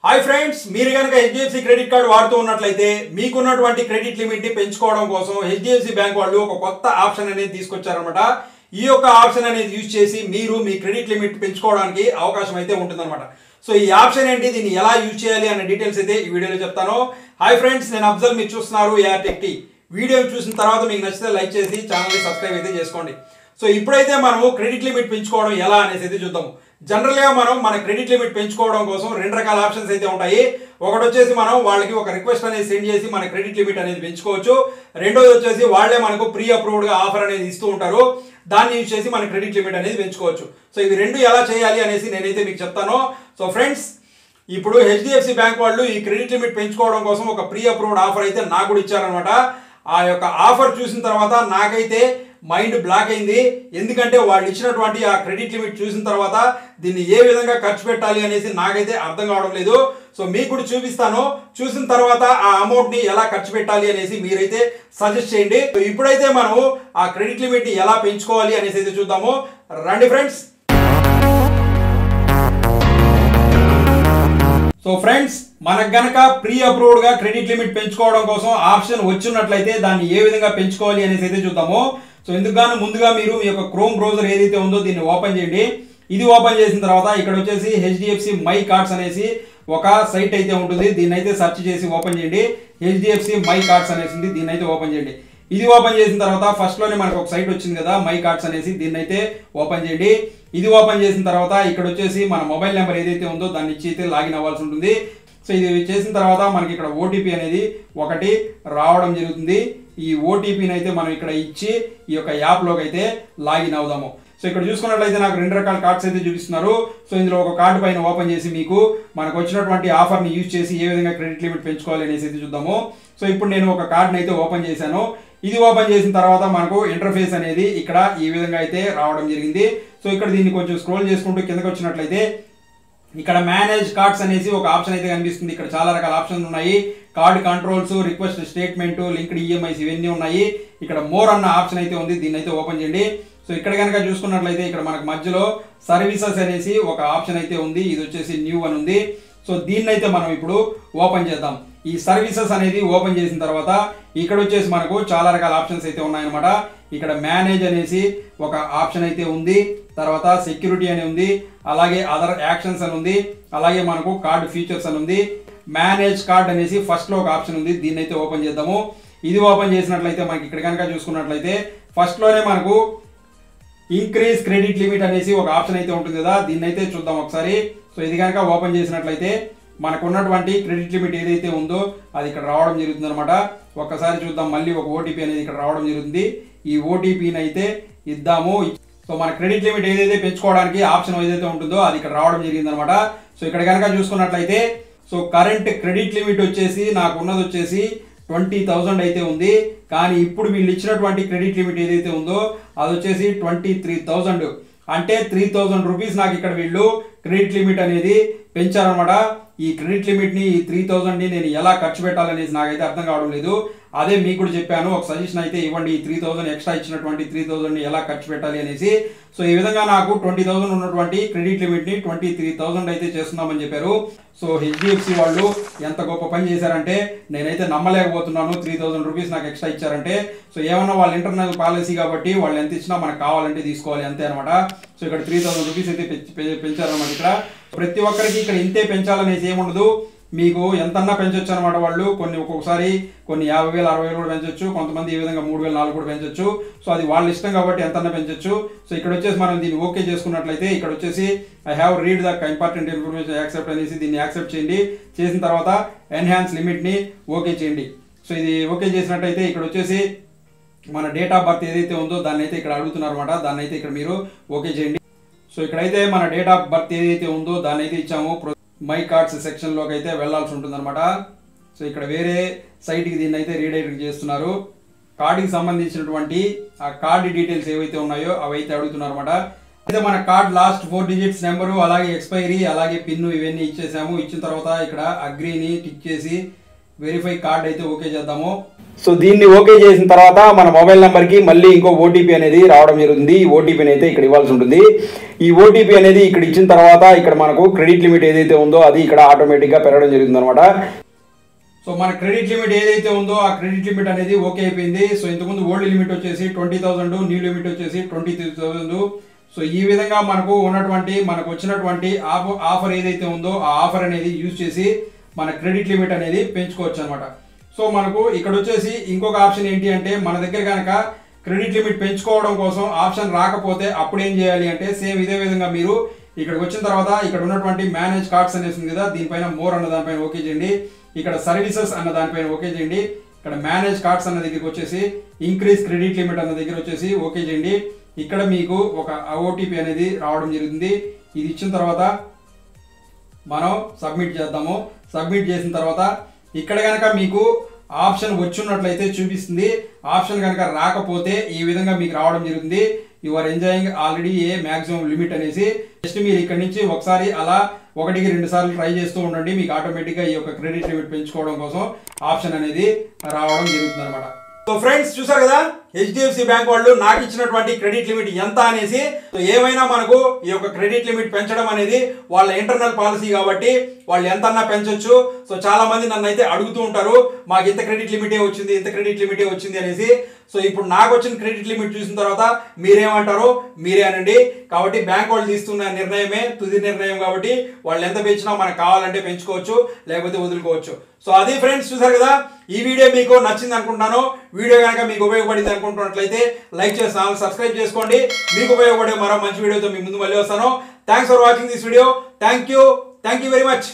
Hi friends, మీరు కనుక HDFC credit card వాడుతూ ఉన్నట్లయితే మీకున్నటువంటి క్రెడిట్ లిమిట్ ని పెంచుకోవడం కోసం హెచ్డిఎఫ్సి బ్యాంక్ వాళ్ళు ఒక కొత్త ఆప్షన్ అనేది తీసుకొచ్చారనమాట. ఈ యొక్క ఆప్షన్ అనేది యూజ్ చేసి మీరు మీ క్రెడిట్ లిమిట్ పెంచుకోవడానికి అవకాశం అయితే ఉంటుందన్నమాట. సో ఈ ఆప్షన్ ఏంటి, దీన్ని ఎలా యూజ్ చేయాలి అనే డీటెయిల్స్ అయితే ఈ వీడియోలో చెప్తాను. హాయ్ ఫ్రెండ్స్, నేను అఫ్జల్, మీరు చూస్తున్నారు ఏఆర్ టెక్ టీ. వీడియో చూసిన తర్వాత మీకు నచ్చితే లైక్ చేసి ఛానల్ని సబ్స్క్రైబ్ అయితే చేసుకోండి. సో ఇప్పుడైతే మనము క్రెడిట్ లిమిట్ పెంచుకోవడం ఎలా అనేసి అయితే చూద్దాము. జనరల్గా మనం మన క్రెడిట్ లిమిట్ పెంచుకోవడం కోసం రెండు రకాల ఆప్షన్స్ అయితే ఉంటాయి. ఒకటి వచ్చేసి మనం వాళ్ళకి ఒక రిక్వెస్ట్ అనేది సెండ్ చేసి మన క్రెడిట్ లిమిట్ అనేది పెంచుకోవచ్చు. రెండోది వచ్చేసి వాళ్ళే మనకు ప్రీ అప్రూవ్డ్గా ఆఫర్ అనేది ఇస్తూ ఉంటారు, దాన్ని యూజ్ చేసి మన క్రెడిట్ లిమిట్ అనేది పెంచుకోవచ్చు. సో ఇవి రెండు ఎలా చేయాలి అనేసి నేనైతే మీకు చెప్తాను. సో ఫ్రెండ్స్, ఇప్పుడు హెచ్డిఎఫ్సి బ్యాంక్ వాళ్ళు ఈ క్రెడిట్ లిమిట్ పెంచుకోవడం కోసం ఒక ప్రీ అప్రూవ్డ్ ఆఫర్ అయితే నాకు కూడా ఇచ్చారనమాట. ఆ యొక్క ఆఫర్ చూసిన తర్వాత నాకైతే మైండ్ బ్లాక్ అయింది. ఎందుకంటే వాళ్ళు ఇచ్చినటువంటి ఆ క్రెడిట్ లిమిట్ చూసిన తర్వాత దీన్ని ఏ విధంగా ఖర్చు పెట్టాలి అనేసి నాకైతే అర్థం కావడం లేదు. సో మీకు కూడా చూపిస్తాను. చూసిన తర్వాత ఆ అమౌంట్ని ఎలా ఖర్చు పెట్టాలి అనేసి మీరైతే సజెస్ట్ చేయండి. సో ఇప్పుడైతే మనము ఆ క్రెడిట్ లిమిట్ని ఎలా పెంచుకోవాలి అనేసి అయితే చూద్దాము. రండి ఫ్రెండ్స్. సో ఫ్రెండ్స్, మనకు గనక ప్రీ అప్రూవ్డ్గా క్రెడిట్ లిమిట్ పెంచుకోవడం కోసం ఆప్షన్ వచ్చినట్లయితే దాన్ని ఏ విధంగా పెంచుకోవాలి అనేసి అయితే చూద్దాము. సో ఇందుకు గాను ముందుగా మీరు మీ యొక్క క్రోమ్ బ్రౌజర్ ఏదైతే ఉందో దీన్ని ఓపెన్ చేయండి. ఇది ఓపెన్ చేసిన తర్వాత ఇక్కడ వచ్చేసి హెచ్డిఎఫ్సి మై కార్డ్స్ అనేసి ఒక సైట్ అయితే ఉంటుంది. దీన్ని అయితే సెర్చ్ చేసి ఓపెన్ చేయండి. హెచ్డిఎఫ్సి మై కార్డ్స్ అనేసి దీన్ని అయితే ఓపెన్ చేయండి. ఇది ఓపెన్ చేసిన తర్వాత ఫస్ట్లోనే మనకు ఒక సైట్ వచ్చింది కదా, మై కార్డ్స్ అనేసి, దీన్ని అయితే ఓపెన్ చేయండి. ఇది ఓపెన్ చేసిన తర్వాత ఇక్కడ వచ్చేసి మన మొబైల్ నెంబర్ ఏదైతే ఉందో దాన్ని ఇచ్చి అయితే లాగిన్ అవ్వాల్సి ఉంటుంది. సో ఇది చేసిన తర్వాత మనకి ఇక్కడ ఓటీపీ అనేది ఒకటి రావడం జరుగుతుంది. ఈ ఓటీపీని అయితే మనం ఇక్కడ ఇచ్చి ఈ యొక్క యాప్లోకి అయితే లాగిన్ అవుదాము. సో ఇక్కడ చూసుకున్నట్లయితే నాకు రెండు రకాల కార్డ్స్ అయితే చూపిస్తున్నారు. సో ఇందులో ఒక కార్డు పైన ఓపెన్ చేసి మీకు మనకు వచ్చినటువంటి ఆఫర్ని యూజ్ చేసి ఏ విధంగా క్రెడిట్ లిమిట్ పెంచుకోవాలి అనేసి అయితే చూద్దాము. సో ఇప్పుడు నేను ఒక కార్డుని అయితే ఓపెన్ చేశాను. ఇది ఓపెన్ చేసిన తర్వాత మనకు ఇంటర్ఫేస్ అనేది ఇక్కడ ఈ విధంగా అయితే రావడం జరిగింది. సో ఇక్కడ దీన్ని కొంచెం స్క్రోల్ చేసుకుంటూ కిందకి వచ్చినట్లయితే ఇక్కడ మేనేజ్ కార్డ్స్ అనేసి ఒక ఆప్షన్ అయితే కనిపిస్తుంది. ఇక్కడ చాలా రకాల ఆప్షన్స్ ఉన్నాయి. Card controls, request statement, linked EMIs ఇవన్నీ ఉన్నాయి. ఇక్కడ మోర్ అన్న ఆప్షన్ అయితే ఉంది, దీన్ని అయితే ఓపెన్ చేయండి. సో ఇక్కడ కనుక చూసుకున్నట్లయితే ఇక్కడ మనకు మధ్యలో సర్వీసెస్ అనేసి ఒక ఆప్షన్ అయితే ఉంది. ఇది వచ్చేసి న్యూ అని ఉంది. సో దీన్ని అయితే మనం ఇప్పుడు ఓపెన్ చేద్దాం. ఈ సర్వీసెస్ అనేది ఓపెన్ చేసిన తర్వాత ఇక్కడ వచ్చేసి మనకు చాలా రకాల ఆప్షన్స్ అయితే ఉన్నాయన్నమాట. ఇక్కడ మేనేజ్ అనేసి ఒక ఆప్షన్ అయితే ఉంది, తర్వాత సెక్యూరిటీ అని ఉంది, అలాగే అదర్ యాక్షన్స్ అని ఉంది, అలాగే మనకు కార్డ్ ఫీచర్స్ అని ఉంది. మేనేజ్ కార్డ్ అనేసి ఫస్ట్లో ఒక ఆప్షన్ ఉంది, దీన్ని అయితే ఓపెన్ చేద్దాము. ఇది ఓపెన్ చేసినట్లయితే మనకి ఇక్కడ కనుక చూసుకున్నట్లయితే ఫస్ట్లోనే మనకు ఇంక్రీజ్ క్రెడిట్ లిమిట్ అనేసి ఒక ఆప్షన్ అయితే ఉంటుంది కదా, దీన్ని అయితే చూద్దాం ఒకసారి. సో ఇది కనుక ఓపెన్ చేసినట్లయితే మనకు ఉన్నటువంటి క్రెడిట్ లిమిట్ ఏదైతే ఉందో అది ఇక్కడ రావడం జరుగుతుంది అనమాట. ఒక్కసారి చూద్దాం. మళ్ళీ ఒక ఓటీపీ అనేది ఇక్కడ రావడం జరుగుతుంది. ఈ ఓటీపీని అయితే ఇద్దాము. సో మన క్రెడిట్ లిమిట్ ఏదైతే పెంచుకోవడానికి ఆప్షన్ ఏదైతే ఉంటుందో అది ఇక్కడ రావడం జరిగింది అనమాట. సో ఇక్కడ కనుక చూసుకున్నట్లయితే సో కరెంట్ క్రెడిట్ లిమిట్ వచ్చేసి నాకు ఉన్నది వచ్చేసి 20,000 అయితే ఉంది. కానీ ఇప్పుడు వీళ్ళు ఇచ్చినటువంటి క్రెడిట్ లిమిట్ ఏదైతే ఉందో అది వచ్చేసి 23,000. అంటే 3,000 రూపీస్ నాకు ఇక్కడ వీళ్ళు క్రెడిట్ లిమిట్ అనేది పెంచారనమాట. ఈ క్రెడిట్ లిమిట్ని, ఈ 3,000ని నేను ఎలా ఖర్చు పెట్టాలనేసి నాకైతే అర్థం కావడం లేదు. అదే మీకు కూడా చెప్పాను, ఒక సజెషన్ అయితే ఇవ్వండి. ఈ 3,000 ఎక్స్ట్రా ఇచ్చినటువంటి 3,000ని ఎలా ఖర్చు పెట్టాలి అనేసి. సో ఈ విధంగా నాకు 20,000 ఉన్నటువంటి క్రెడిట్ లిమిట్ని 23,000 అయితే చేస్తున్నామని చెప్పారు. సో హెచ్డిఎఫ్సి వాళ్ళు ఎంత గొప్ప పని చేశారంటే నేనైతే నమ్మలేకపోతున్నాను. 3,000 రూపీస్ నాకు ఎక్స్ట్రా ఇచ్చారంటే. సో ఏమన్నా వాళ్ళ ఇంటర్నల్ పాలసీ కాబట్టి వాళ్ళు ఎంత ఇచ్చినా మనకు కావాలంటే తీసుకోవాలి, అంతే అనమాట. సో ఇక్కడ 3,000 రూపీస్ అయితే పెంచారనమాట. ఇక్కడ ప్రతి ఒక్కరికి ఇక్కడ ఇంతే పెంచాలనేసి ఏముండదు, మీకు ఎంతన్నా పెంచొచ్చు అనమాట. వాళ్ళు ఒక్కొక్కసారి కొన్ని 50,000, 60,000 కూడా పెంచొచ్చు. కొంతమంది ఈ విధంగా 3,000, 4,000 కూడా పెంచొచ్చు. సో అది వాళ్ళ ఇష్టం కాబట్టి ఎంతన్నా పెంచొచ్చు. సో ఇక్కడ వచ్చేసి మనం దీన్ని ఓకే చేసుకున్నట్లయితే ఇక్కడ వచ్చేసి I have read the important information accept అనేసి దీన్ని యాక్సెప్ట్ చేయండి. చేసిన తర్వాత ఎన్హాన్స్ లిమిట్ని ఓకే చేయండి. సో ఇది ఓకే చేసినట్టయితే ఇక్కడ వచ్చేసి మన డేట్ ఆఫ్ బర్త్ ఏదైతే ఉందో దాన్ని అయితే ఇక్కడ అడుగుతున్నారు అనమాట. దాన్ని అయితే ఇక్కడ మీరు ఓకే చేయండి. సో ఇక్కడైతే మన డేట్ ఆఫ్ బర్త్ ఏదైతే ఉందో దాన్ని అయితే ఇచ్చాము. మై కార్డ్స్ సెక్షన్లోకి అయితే వెళ్లాల్సి ఉంటుంది అనమాట. సో ఇక్కడ వేరే సైట్కి దీన్ని అయితే రీడైరెక్ట్ చేస్తున్నారు. కార్డుకి సంబంధించినటువంటి ఆ కార్డు డీటెయిల్స్ ఏవైతే ఉన్నాయో అవి అయితే అడుగుతున్నారు అనమాట. అయితే మన కార్డ్ లాస్ట్ 4 డిజిట్స్ నెంబరు, అలాగే ఎక్స్పైరీ, అలాగే పిన్ ఇవన్నీ ఇచ్చేసాము. ఇచ్చిన తర్వాత ఇక్కడ అగ్రీని టిక్ చేసి వెరిఫై కార్డ్ అయితే ఓకే చేద్దాము. సో దీన్ని ఓకే చేసిన తర్వాత మన మొబైల్ నెంబర్కి మళ్ళీ ఇంకో ఓటీపీ అనేది రావడం జరుగుతుంది. ఈ ఓటీపీని అయితే ఇక్కడ ఇవ్వాల్సి ఉంటుంది. ఈ ఓటీపీ అనేది ఇక్కడ ఇచ్చిన తర్వాత ఇక్కడ మనకు క్రెడిట్ లిమిట్ ఏదైతే ఉందో అది ఇక్కడ ఆటోమేటిక్గా పెరగడం జరుగుతుంది అనమాట. సో మన క్రెడిట్ లిమిట్ ఏదైతే ఉందో ఆ క్రెడిట్ లిమిట్ అనేది ఓకే అయిపోయింది. సో ఇంతకుముందు ఓల్డ్ లిమిట్ వచ్చేసి 20,000, న్యూ లిమిట్ వచ్చేసి 23,000. సో ఈ విధంగా మనకు వచ్చినటువంటి ఆఫర్ ఏదైతే ఉందో ఆ ఆఫర్ అనేది యూజ్ చేసి మన క్రెడిట్ లిమిట్ అనేది పెంచుకోవచ్చు అనమాట. సో మనకు ఇక్కడ వచ్చేసి ఇంకొక ఆప్షన్ ఏంటి అంటే మన దగ్గర కనుక క్రెడిట్ లిమిట్ పెంచుకోవడం కోసం ఆప్షన్ రాకపోతే అప్పుడు ఏం చేయాలి అంటే సేమ్ ఇదే విధంగా మీరు ఇక్కడికి వచ్చిన తర్వాత ఇక్కడ ఉన్నటువంటి మేనేజ్ కార్డ్స్ అనేసి ఉంది కదా, దీనిపైన మోర్ అన్న దానిపైన ఓకే చేయండి. ఇక్కడ సర్వీసెస్ అన్న దానిపైన ఓకే చేయండి. ఇక్కడ మేనేజ్ కార్డ్స్ అన్న దగ్గరికి వచ్చేసి ఇంక్రీజ్ క్రెడిట్ లిమిట్ అన్న దగ్గర వచ్చేసి ఓకే చేయండి. ఇక్కడ మీకు ఒక ఓటీపీ అనేది రావడం జరుగుతుంది. ఇది ఇచ్చిన తర్వాత మనం సబ్మిట్ చేద్దాము. సబ్మిట్ చేసిన తర్వాత ఇక్కడ కనుక మీకు ఆప్షన్ వచ్చున్నట్లయితే చూపిస్తుంది. ఆప్షన్ కనుక రాకపోతే ఈ విధంగా మీకు రావడం జరుగుతుంది. You are enjoying already a maximum limit అనేసి. జస్ట్ మీరు ఇక్కడ నుంచి ఒకసారి అలా 1-2 సార్లు ట్రై చేస్తూ ఉండండి. మీకు ఆటోమేటిక్గా ఈ యొక్క క్రెడిట్ లిమిట్ పెంచుకోవడం కోసం ఆప్షన్ అనేది రావడం జరుగుతుంది అనమాట. సో ఫ్రెండ్స్ చూసారు కదా హెచ్డిఎఫ్సి బ్యాంక్ వాళ్ళు నాకు ఇచ్చినటువంటి క్రెడిట్ లిమిట్ ఎంత అనేసి. సో ఏమైనా మనకు ఈ యొక్క క్రెడిట్ లిమిట్ పెంచడం అనేది వాళ్ళ ఇంటర్నల్ పాలసీ కాబట్టి వాళ్ళు ఎంతన్నా పెంచొచ్చు. సో చాలా మంది నన్ను అయితే అడుగుతూ ఉంటారు, మాకు ఇంత క్రెడిట్ లిమిటే వచ్చింది, ఇంత క్రెడిట్ లిమిటే వచ్చింది అనేసి. సో ఇప్పుడు నాకు వచ్చిన క్రెడిట్ లిమిట్ చూసిన తర్వాత మీరేమంటారో మీరే అనండి. కాబట్టి బ్యాంక్ వాళ్ళు తీసుకున్న నిర్ణయమే తుది నిర్ణయం కాబట్టి వాళ్ళు ఎంత పెంచినా మనకు కావాలంటే పెంచుకోవచ్చు, లేకపోతే వదులుకోవచ్చు. సో అది ఫ్రెండ్స్ చూసారు కదా, ఈ వీడియో మీకు నచ్చింది అనుకుంటున్నాను. వీడియో కనుక మీకు ఉపయోగపడింది అనుకుంటున్నట్లయితే లైక్ చేసి ఛానల్ సబ్స్క్రైబ్ చేసుకోండి. మీకు ఉపయోగపడే మరో మంచి వీడియోతో మీ ముందు మళ్ళీ వస్తాను. Thanks for watching this video. Thank you very much.